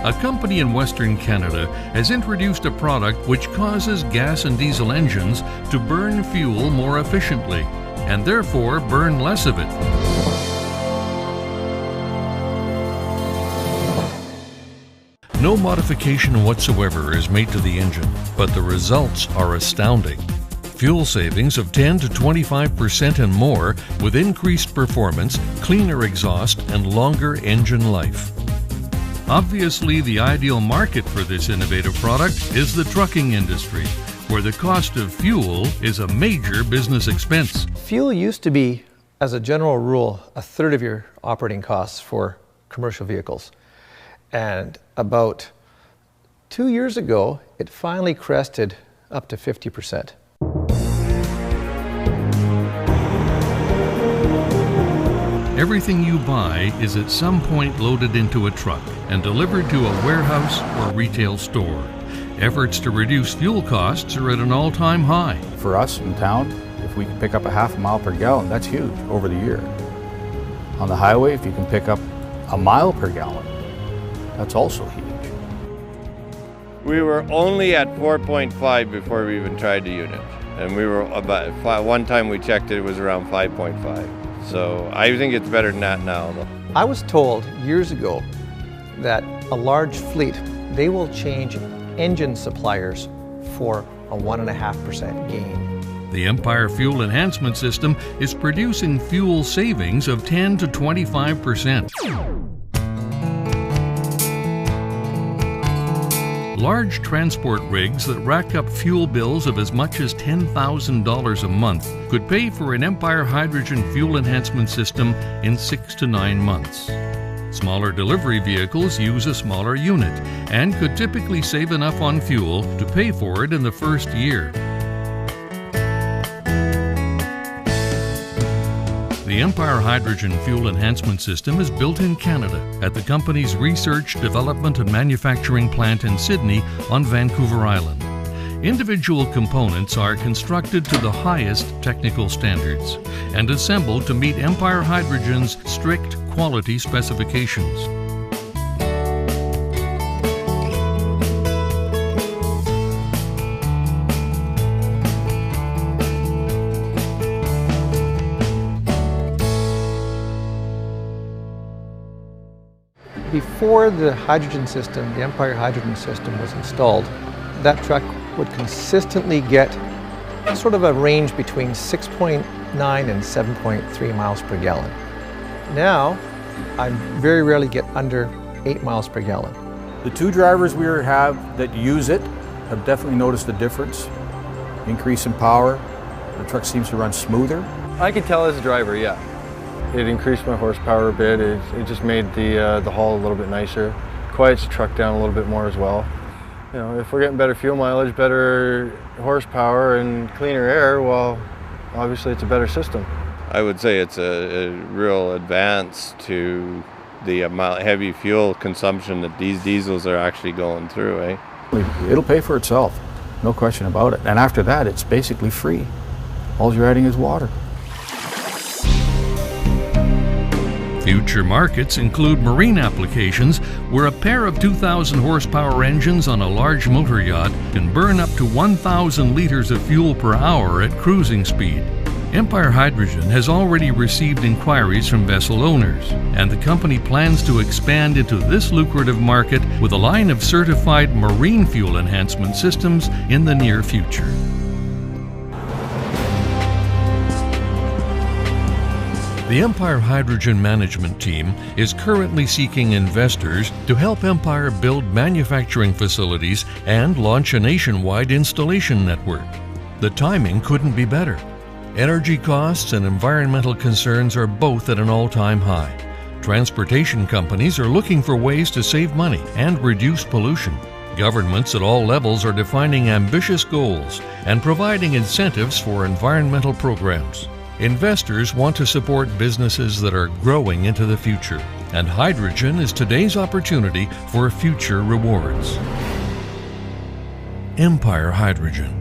A company in Western Canada has introduced a product which causes gas and diesel engines to burn fuel more efficiently, and therefore burn less of it. No modification whatsoever is made to the engine, but the results are astounding. Fuel savings of 10 to 25% and more, with increased performance, cleaner exhaust, and longer engine life. Obviously, the ideal market for this innovative product is the trucking industry, where the cost of fuel is a major business expense. Fuel used to be, as a general rule, a third of your operating costs for commercial vehicles. And about 2 years ago, it finally crested up to 50%. Everything you buy is at some point loaded into a truck and delivered to a warehouse or retail store. Efforts to reduce fuel costs are at an all-time high. For us in town, if we can pick up a half a mile per gallon, that's huge over the year. On the highway, if you can pick up a mile per gallon, that's also huge. We were only at 4.5 before we even tried the unit. And we were about, one time we checked it, it was around 5.5. So I think it's better than that now, though. I was told years ago that a large fleet, they will change engine suppliers for a 1.5% gain. The Empire Fuel Enhancement System is producing fuel savings of 10 to 25%. Large transport rigs that rack up fuel bills of as much as $10,000 a month could pay for an Empire Hydrogen Fuel Enhancement System in 6 to 9 months. Smaller delivery vehicles use a smaller unit and could typically save enough on fuel to pay for it in the first year. The Empire Hydrogen Fuel Enhancement System is built in Canada at the company's Research, Development and Manufacturing plant in Sydney on Vancouver Island. Individual components are constructed to the highest technical standards and assembled to meet Empire Hydrogen's strict quality specifications. Before the hydrogen system, the Empire Hydrogen System was installed, that truck would consistently get sort of a range between 6.9 and 7.3 miles per gallon. Now, I very rarely get under 8 miles per gallon. The two drivers we have that use it have definitely noticed the difference. Increase in power, the truck seems to run smoother. I can tell as a driver, yeah. It increased my horsepower a bit. It just made the haul a little bit nicer. Quiets the truck down a little bit more as well. You know, if we're getting better fuel mileage, better horsepower, and cleaner air, well, obviously it's a better system. I would say it's a real advance to the amount heavy fuel consumption that these diesels are actually going through, eh? It'll pay for itself, no question about it. And after that, it's basically free. All you're adding is water. Future markets include marine applications, where a pair of 2,000 horsepower engines on a large motor yacht can burn up to 1,000 liters of fuel per hour at cruising speed. Empire Hydrogen has already received inquiries from vessel owners, and the company plans to expand into this lucrative market with a line of certified marine fuel enhancement systems in the near future. The Empire Hydrogen Management Team is currently seeking investors to help Empire build manufacturing facilities and launch a nationwide installation network. The timing couldn't be better. Energy costs and environmental concerns are both at an all-time high. Transportation companies are looking for ways to save money and reduce pollution. Governments at all levels are defining ambitious goals and providing incentives for environmental programs. Investors want to support businesses that are growing into the future, and hydrogen is today's opportunity for future rewards. Empire Hydrogen.